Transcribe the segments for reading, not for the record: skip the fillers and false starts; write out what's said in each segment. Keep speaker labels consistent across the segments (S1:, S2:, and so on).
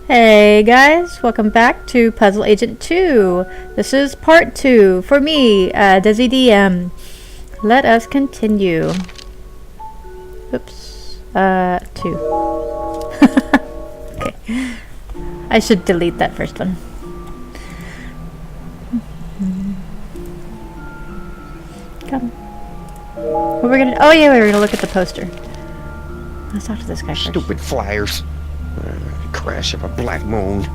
S1: Hey guys, welcome back to Puzzle Agent 2. This is part 2 for me, DesiDM. Let us continue. Oops. 2. Okay. I should delete that first one. Come. What we're gonna? Oh yeah, we're gonna look at the poster. Let's talk to this guy first.
S2: Stupid flyers. Crash of a black moon.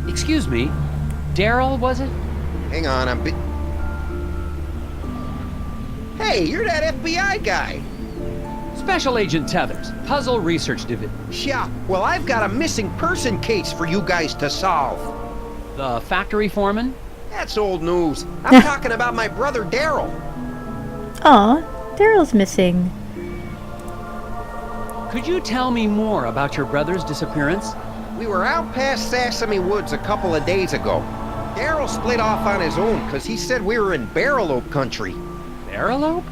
S3: Excuse me. Daryl, was it?
S2: Hang on, Hey, you're that FBI guy.
S3: Special Agent Tethers, Puzzle Research Division.
S2: Yeah, well, I've got a missing person case for you guys to solve.
S3: The factory foreman?
S2: That's old news. I'm talking about my brother Daryl.
S1: Aw, Daryl's missing.
S3: Could you tell me more about your brother's disappearance?
S2: We were out past Sesame Woods a couple of days ago. Daryl split off on his own because he said we were in Barrel Oak country.
S3: Barrel Oak?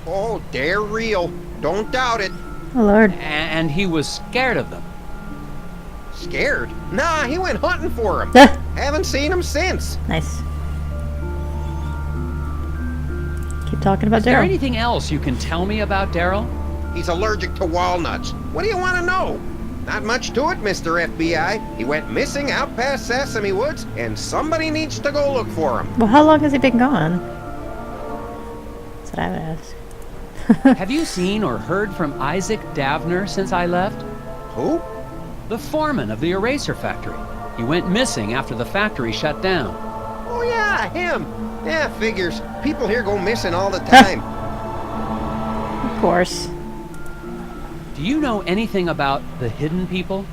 S2: Oh, they're real. Don't doubt it.
S1: Oh Lord.
S3: And he was scared of them.
S2: Scared? Nah, he went hunting for him. Haven't seen him since.
S1: Nice. Keep talking about
S3: Is there
S1: Daryl.
S3: anything else you can tell me about Daryl?
S2: He's allergic to walnuts. What do you want to know? Not much to it, Mr. FBI. He went missing out past Sesame Woods, and somebody needs to go look for him.
S1: Well, how long has he been gone? That's what I would ask.
S3: Have you seen or heard from Isaac Davner since I left?
S2: Who?
S3: The foreman of the eraser factory. He went missing after the factory shut down.
S2: Oh yeah, him. Yeah, figures. People here go missing all the time.
S1: Of course.
S3: Do you know anything about the hidden people?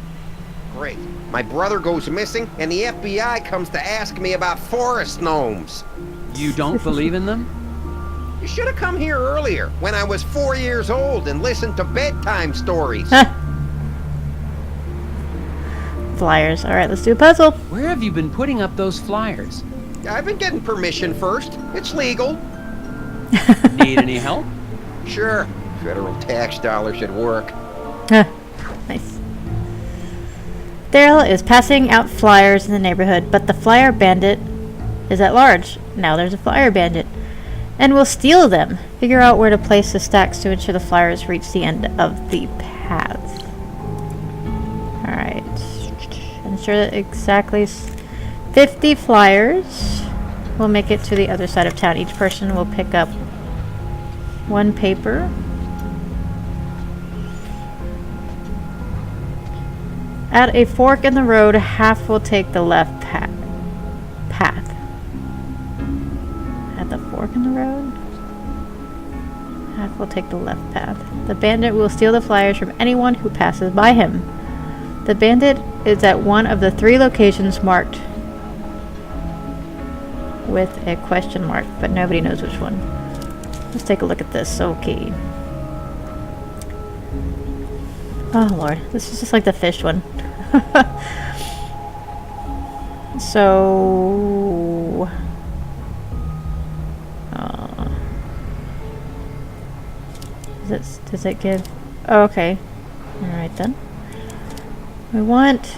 S2: Great. My brother goes missing, and the FBI comes to ask me about forest gnomes.
S3: You don't believe in them?
S2: You should have come here earlier, when I was 4 years old, and listened to bedtime stories.
S1: Flyers. Alright, let's do a puzzle.
S3: Where have you been putting up those flyers?
S2: I've been getting permission first. It's legal.
S3: Need any help?
S2: Sure. Federal tax dollars should work.
S1: Nice. Daryl is passing out flyers in the neighborhood, but the flyer bandit is at large. Now there's a flyer bandit. And will steal them. Figure out where to place the stacks to ensure the flyers reach the end of the path. Alright. Ensure that exactly 50 flyers will make it to the other side of town. Each person will pick up one paper. At a fork in the road, half will take the left path. At the fork in the road, half will take the left path. The bandit will steal the flyers from anyone who passes by him. The bandit is at one of the 3 locations marked with a question mark, but nobody knows which one. Let's take a look at this. Okay. Oh Lord, this is just like the fish one. So does it give? Oh, okay. All right then. What?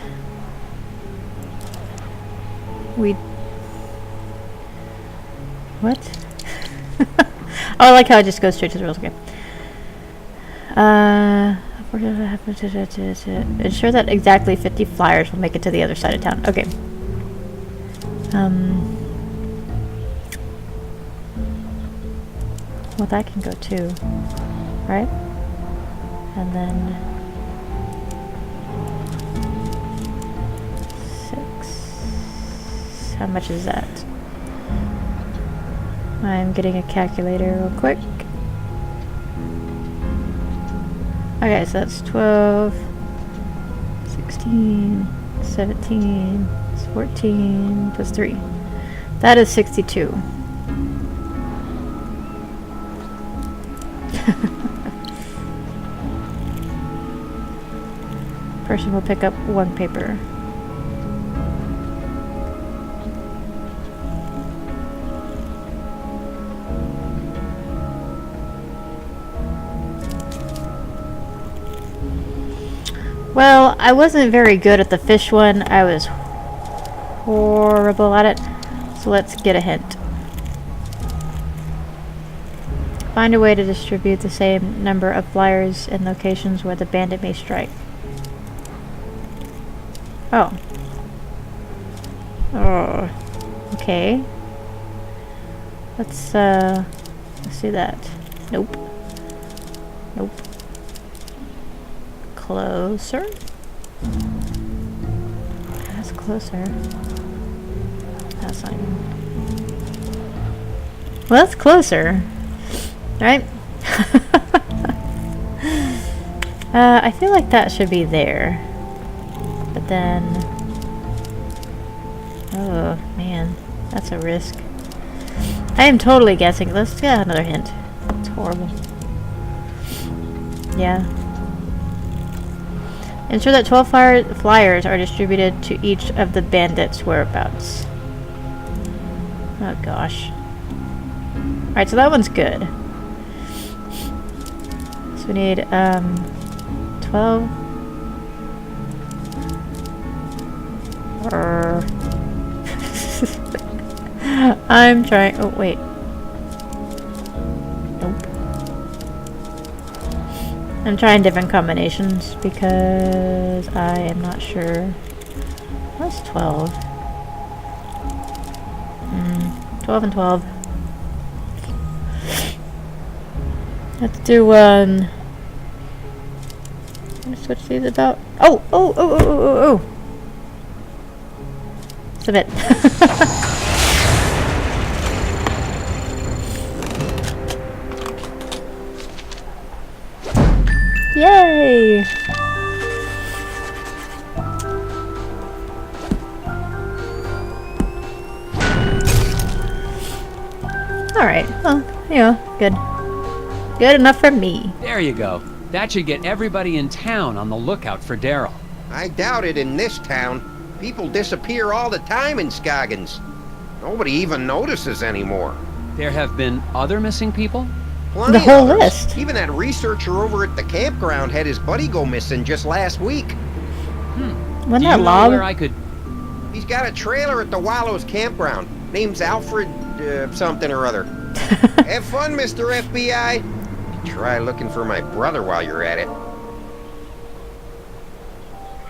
S1: Oh, I like how it just goes straight to the rules. Okay. Ensure that exactly 50 flyers will make it to the other side of town. Okay. Well, that can go too, right? And then 6. How much is that? I'm getting a calculator real quick. Okay, so that's 12, 16, 17, 14, plus 3. That is 62. Person will pick up one paper. Well, I wasn't very good at the fish one. I was horrible at it. So let's get a hint. Find a way to distribute the same number of flyers in locations where the bandit may strike. Oh. Oh. Okay. Let's see that. Nope. Nope. Closer? That's closer. That's not even... Well, that's closer. Right? I feel like that should be there. But then... Oh, man. That's a risk. I am totally guessing. Let's get another hint. It's horrible. Yeah. Ensure that 12 flyers are distributed to each of the bandits' whereabouts. Oh gosh. Alright, so that one's good. So we need 12. I'm trying. Oh, wait. Nope. I'm trying different combinations because I am not sure. What's 12? 12 and 12. Let's do one. I'm gonna switch these about. Oh! Oh! Oh! Oh! Oh! Oh! Submit. Yay! Alright, well, good. Good enough for me.
S3: There you go. That should get everybody in town on the lookout for Daryl.
S2: I doubt it in this town. People disappear all the time in Scoggins. Nobody even notices anymore.
S3: There have been other missing people?
S2: Plenty
S1: The whole
S2: others.
S1: list.
S2: Even that researcher over at the campground had his buddy go missing just last week.
S1: Wasn't
S3: Do you
S1: that
S3: know
S1: Lob?
S3: where I could...
S2: He's got a trailer at the Wallows campground. Name's Alfred something or other. Have fun, Mr. FBI. Try looking for my brother while you're at it.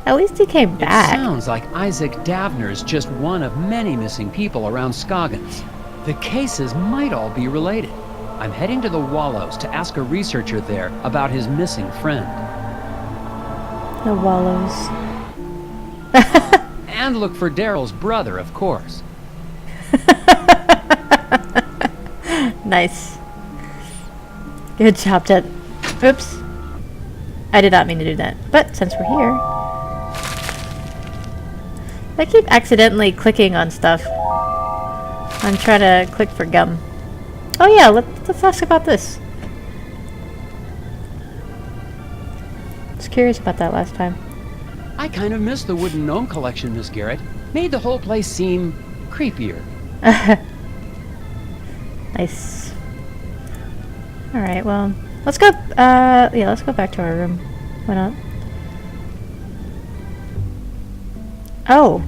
S1: At least he came
S3: It
S1: back.
S3: sounds like Isaac Davner's just one of many missing people around Scoggins. The cases might all be related. I'm heading to the Wallows to ask a researcher there about his missing friend.
S1: The Wallows.
S3: And look for Daryl's brother, of course.
S1: Nice. Good job, Ted. Oops. I did not mean to do that. But since we're here... I keep accidentally clicking on stuff. I'm trying to click for gum. Oh yeah, let's ask about this. I was curious about that last time.
S3: I kind of missed the wooden gnome collection, Miss Garrett. Made the whole place seem creepier.
S1: Nice. Alright, well, let's go, yeah, let's go back to our room. Why not? Oh!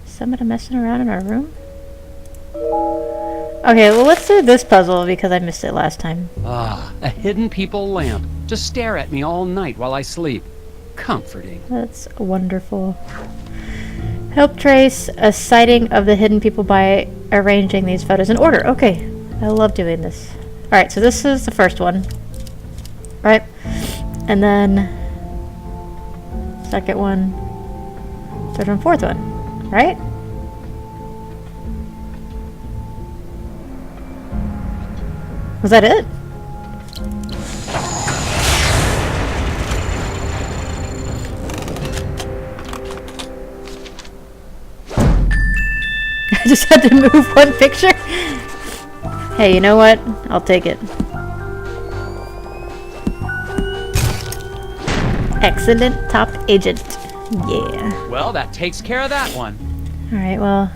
S1: Somebody messing around in our room? Okay, well, let's do this puzzle because I missed it last time.
S3: Ah, a hidden people lamp. Just stare at me all night while I sleep. Comforting.
S1: That's wonderful. Help trace a sighting of the hidden people by arranging these photos in order. Okay, I love doing this. Alright, so this is the first one. Right? And then... second one. Third one, fourth one. Right? Was that it? I just had to move one picture. Hey, you know what? I'll take it. Excellent top agent. Yeah.
S3: Well, that takes care of that one.
S1: Alright, well.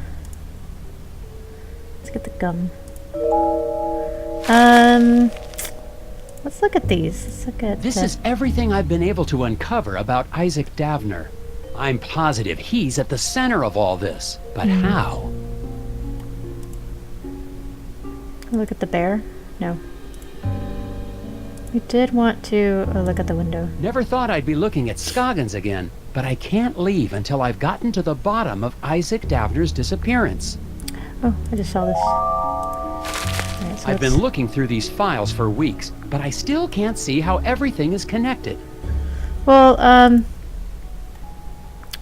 S1: Let's get the gum. Let's look at these. Let's look at
S3: This is everything I've been able to uncover about Isaac Davner. I'm positive he's at the center of all this. But how?
S1: Look at the bear? No. We did want to look at the window.
S3: Never thought I'd be looking at Scoggins again, but I can't leave until I've gotten to the bottom of Isaac Davner's disappearance.
S1: Oh, I just saw this. Alright, so
S3: I've been looking through these files for weeks, but I still can't see how everything is connected.
S1: Well,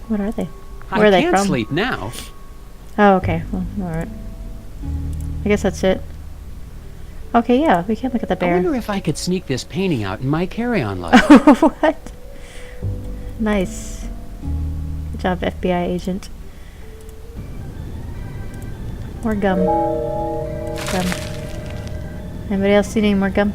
S1: what are they? Where are they
S3: I can't
S1: from?
S3: sleep now.
S1: Oh, okay. Well, alright. I guess that's it. Okay, yeah, we can look at the
S3: I
S1: bear.
S3: wonder if I could sneak this painting out in my carry-on luggage.
S1: What? Nice. Good job, FBI agent. More gum. Gum. Anybody else see any more gum?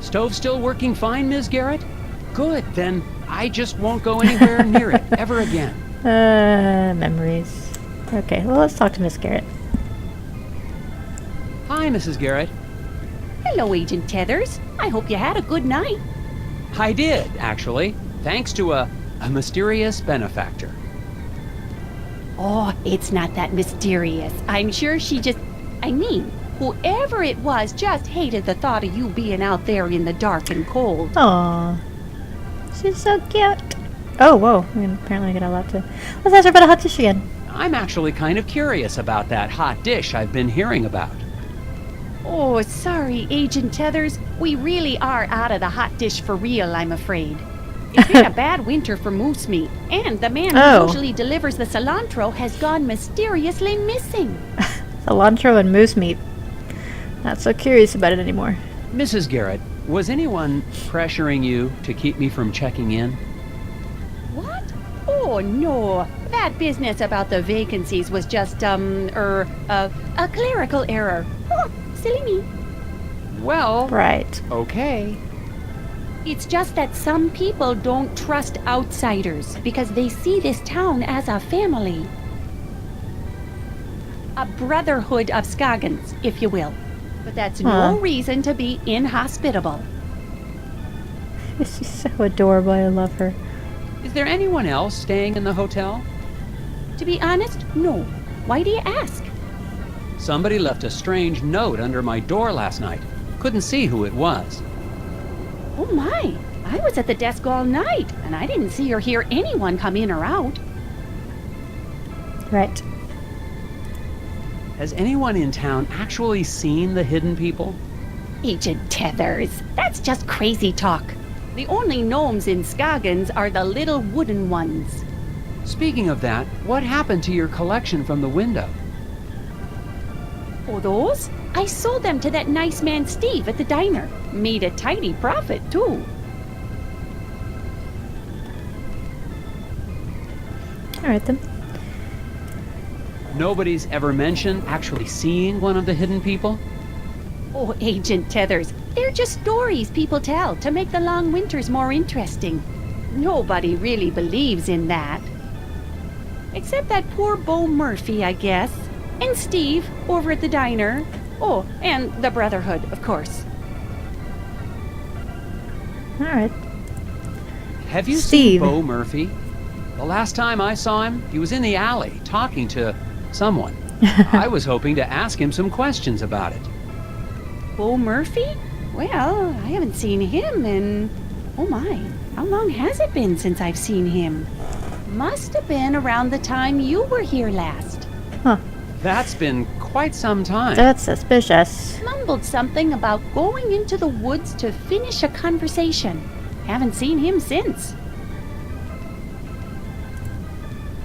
S3: Stove still working fine, Ms. Garrett? Good, then I just won't go anywhere near it ever again.
S1: Memories. Okay, well, let's talk to Miss Garrett.
S3: Hi, Mrs. Garrett.
S4: Hello, Agent Tethers. I hope you had a good night.
S3: I did, actually, thanks to a mysterious benefactor.
S4: Oh, it's not that mysterious. I'm sure she just... I mean, whoever it was just hated the thought of you being out there in the dark and cold.
S1: Aww. She's so cute. Oh, whoa. We apparently get a lot to... Let's ask her about a hot dish again.
S3: I'm actually kind of curious about that hot dish I've been hearing about.
S4: Oh, sorry, Agent Tethers. We really are out of the hot dish for real, I'm afraid. It's been a bad winter for moose meat, and the man
S1: Oh.
S4: who usually delivers the cilantro has gone mysteriously missing.
S1: Cilantro and moose meat. Not so curious about it anymore.
S3: Mrs. Garrett, was anyone pressuring you to keep me from checking in?
S4: What? Oh, no. That business about the vacancies was just, a clerical error. Oh, silly me.
S3: Well,
S1: Right.
S3: okay.
S4: It's just that some people don't trust outsiders because they see this town as a family. A brotherhood of Scoggins, if you will. But that's
S1: Huh.
S4: no reason to be inhospitable.
S1: She's so adorable. I love her.
S3: Is there anyone else staying in the hotel?
S4: To be honest, no. Why do you ask?
S3: Somebody left a strange note under my door last night. Couldn't see who it was.
S4: Oh my, I was at the desk all night, and I didn't see or hear anyone come in or out.
S1: Right.
S3: Has anyone in town actually seen the hidden people?
S4: Agent Tethers, that's just crazy talk. The only gnomes in Scoggins are the little wooden ones.
S3: Speaking of that, what happened to your collection from the window?
S4: Oh, those? I sold them to that nice man Steve at the diner. Made a tidy profit, too.
S1: Alright then.
S3: Nobody's ever mentioned actually seeing one of the hidden people?
S4: Oh, Agent Tethers, they're just stories people tell to make the long winters more interesting. Nobody really believes in that. Except that poor Bo Murphy, I guess. And Steve, over at the diner. Oh, and the Brotherhood, of course.
S1: Alright.
S3: Have you
S1: Steve.
S3: seen Bo Murphy? The last time I saw him, he was in the alley talking to someone. I was hoping to ask him some questions about it.
S4: Bo Murphy? Well, I haven't seen him in... Oh my, how long has it been since I've seen him? Must have been around the time you were here last.
S1: Huh.
S3: That's been quite some time.
S1: That's suspicious.
S4: Mumbled something about going into the woods to finish a conversation. Haven't seen him since.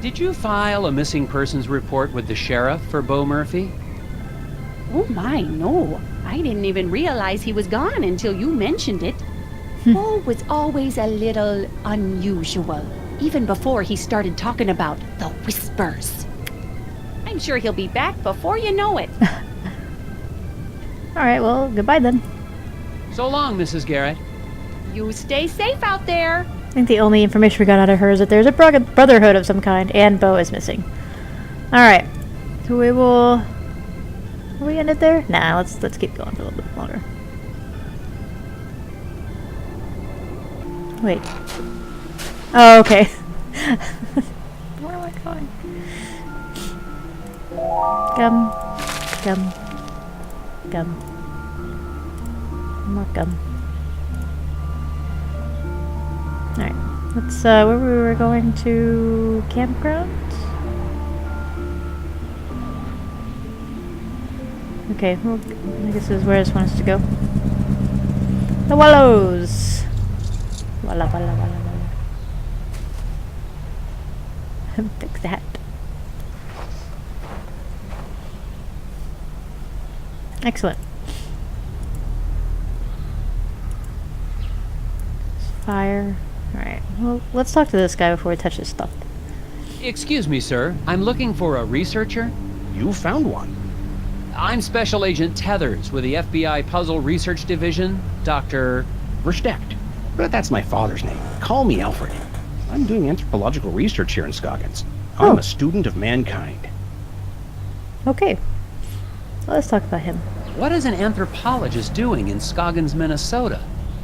S3: Did you file a missing persons report with the sheriff for Bo Murphy?
S4: Oh my, no. I didn't even realize he was gone until you mentioned it. Bo was always a little unusual, even before he started talking about the whispers. I'm sure he'll be back before you know it.
S1: Alright, well, goodbye then.
S3: So long, Mrs. Garrett.
S4: You stay safe out there.
S1: I think the only information we got out of her is that there's a brotherhood of some kind, and Bo is missing. Alright. So we will... Will we end it there? Nah, let's keep going for a little bit longer. Wait. Oh, okay. Where am I going? Gum. Gum. Gum. More gum. Alright. Let's, where we were going to... Campground? Okay, well, I guess this is where I just want us to go. The Wallows! Walla walla walla walla. Fix that. Excellent. Fire. Alright, well, let's talk to this guy before we touch his stuff.
S3: Excuse me, sir. I'm looking for a researcher.
S5: You found one.
S3: I'm Special Agent Tethers with the FBI Puzzle Research Division, Dr.
S5: Versteckt. But that's my father's name. Call me Alfred. I'm doing anthropological research here in Scoggins. I'm a student of mankind.
S1: Okay. Well, let's talk about him.
S3: What is an anthropologist doing in Scoggins, Minnesota?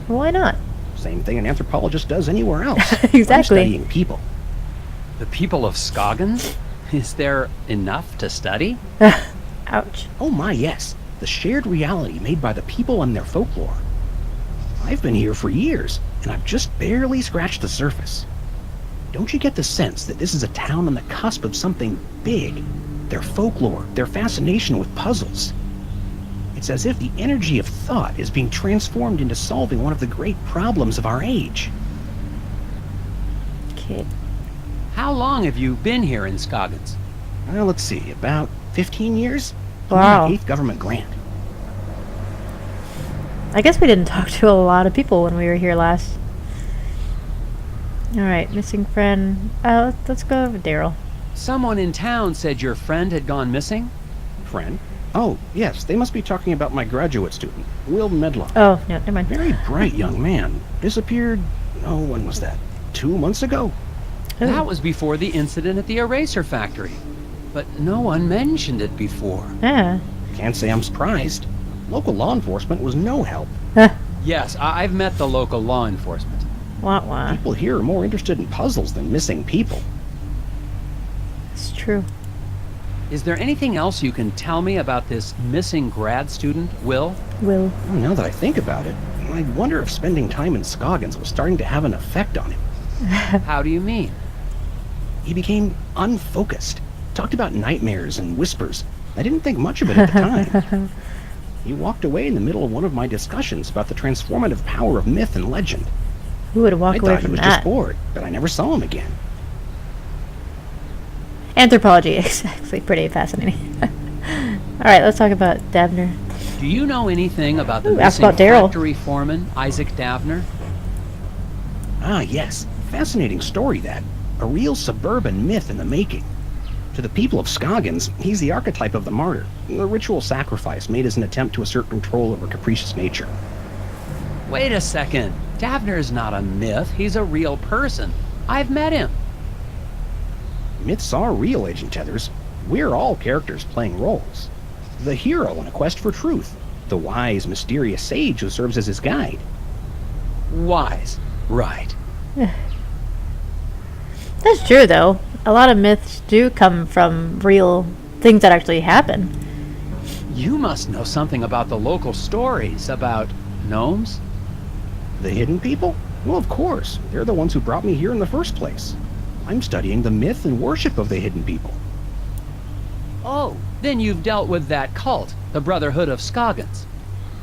S1: Well, why not?
S5: Same thing an anthropologist does anywhere else.
S1: Exactly.
S5: I'm studying people.
S3: The people of Scoggins? Is there enough to study?
S1: Ouch.
S5: Oh my, yes. The shared reality made by the people and their folklore. I've been here for years, and I've just barely scratched the surface. Don't you get the sense that this is a town on the cusp of something big? Their folklore, their fascination with puzzles. It's as if the energy of thought is being transformed into solving one of the great problems of our age.
S1: Okay.
S3: How long have you been here in Scoggins?
S5: Well, let's see, about 15 years?
S1: Wow.
S5: My 8th government grant.
S1: I guess we didn't talk to a lot of people when we were here last. Alright, missing friend. Let's go over Daryl.
S3: Someone in town said your friend had gone missing?
S5: Friend? Oh, yes, they must be talking about my graduate student, Will Medlock.
S1: Oh, no, never mind.
S5: Very bright young man. Disappeared, oh, when was that? 2 months ago?
S3: That was before the incident at the eraser factory. But no one mentioned it before.
S1: Yeah.
S5: Can't say I'm surprised. Local law enforcement was no help.
S3: Yes, I've met the local law enforcement.
S1: Wah wah.
S5: People here are more interested in puzzles than missing people.
S1: It's true.
S3: Is there anything else you can tell me about this missing grad student, Will?
S1: Will.
S5: Well, now that I think about it, I wonder if spending time in Scoggins was starting to have an effect on him.
S3: How do you mean?
S5: He became unfocused. Talked about nightmares and whispers. I didn't think much of it at the time. He walked away in the middle of one of my discussions about the transformative power of myth and legend.
S1: Who would walk
S5: I
S1: away
S5: thought he
S1: from
S5: was
S1: that?
S5: just bored, but I never saw him again.
S1: Anthropology is actually pretty fascinating. Alright, let's talk about Davner.
S3: Do you know anything about the
S1: Ooh, ask
S3: missing
S1: about Daryl.
S3: factory foreman, Isaac Davner?
S5: Ah, yes. Fascinating story, that. A real suburban myth in the making. To the people of Scoggins, he's the archetype of the martyr, a ritual sacrifice made as an attempt to assert control over capricious nature.
S3: Wait a second. Davner is not a myth. He's a real person. I've met him.
S5: Myths are real, Agent Tethers. We're all characters playing roles. The hero on a quest for truth. The wise, mysterious sage who serves as his guide.
S3: Wise. Right.
S1: That's true, though. A lot of myths do come from real things that actually happen.
S3: You must know something about the local stories about gnomes?
S5: The hidden people? Well, of course. They're the ones who brought me here in the first place. I'm studying the myth and worship of the hidden people.
S3: Oh, then you've dealt with that cult, the Brotherhood of Scoggins.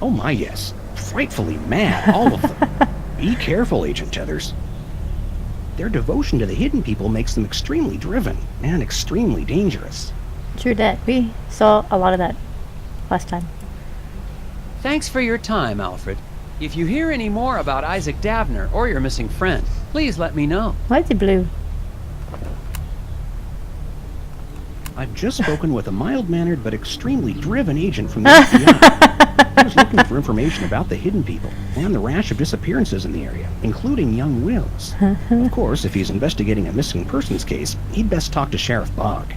S5: Oh my, yes. Frightfully mad, all of them. Be careful, Agent Tethers. Their devotion to the hidden people makes them extremely driven and extremely dangerous.
S1: True that. We saw a lot of that last time.
S3: Thanks for your time, Alfred. If you hear any more about Isaac Davner or your missing friend, please let me know.
S1: Why is he blue?
S5: I've just spoken with a mild-mannered but extremely driven agent from the FBI. He was looking for information about the hidden people and the rash of disappearances in the area, including young Will's. Of course, if he's investigating a missing persons case, he'd best talk to Sheriff Bogg.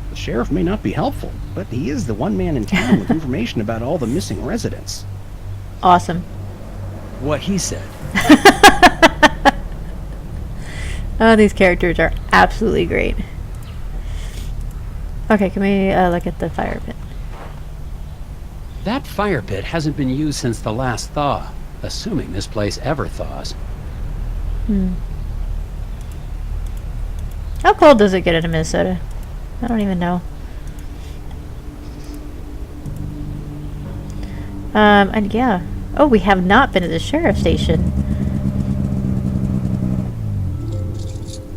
S5: The sheriff may not be helpful, but he is the one man in town with information about all the missing residents.
S1: Awesome.
S3: What he said.
S1: Oh, these characters are absolutely great. Okay, can we look at the fire pit?
S3: That fire pit hasn't been used since the last thaw, assuming this place ever thaws.
S1: How cold does it get in Minnesota? I don't even know. And yeah. Oh, we have not been to the sheriff's station.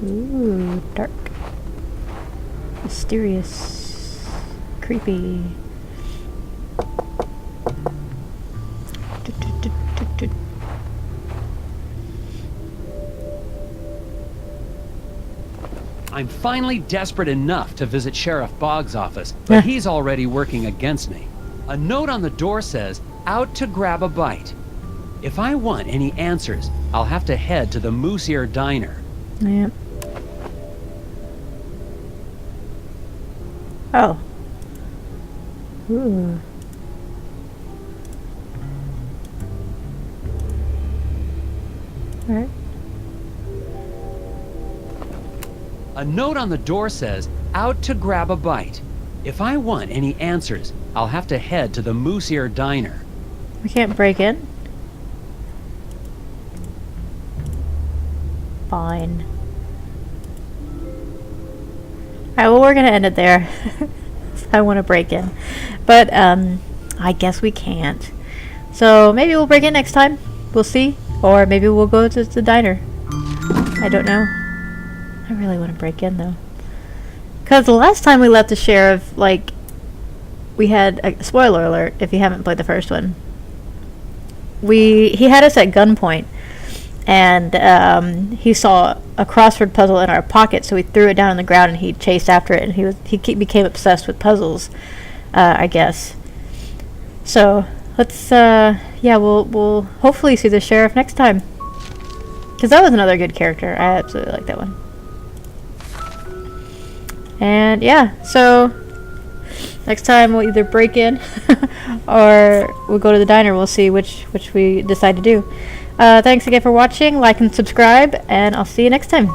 S1: Ooh, dark. Mysterious. Creepy.
S3: I'm finally desperate enough to visit Sheriff Boggs' office, but he's already working against me. A note on the door says, "Out to grab a bite." If I want any answers, I'll have to head to the Moose Ear Diner.
S1: Yeah. Oh. Ooh. Alright.
S3: A note on the door says, "Out to grab a bite." If I want any answers, I'll have to head to the Moose Ear Diner.
S1: We can't break in? Fine. Alright, well, we're gonna end it there. I want to break in. But, I guess we can't. So, maybe we'll break in next time. We'll see. Or maybe we'll go to the diner. I don't know. I really want to break in, though. Because the last time we left the sheriff, like, we had a spoiler alert if you haven't played the first one. He had us at gunpoint, and he saw a crossword puzzle in our pocket, so we threw it down on the ground and he chased after it, and he became obsessed with puzzles, I guess. So let's yeah, we'll hopefully see the sheriff next time, because that was another good character. I absolutely like that one. And yeah, so next time we'll either break in or we'll go to the diner. We'll see which we decide to do. Thanks again for watching. Like and subscribe, and I'll see you next time.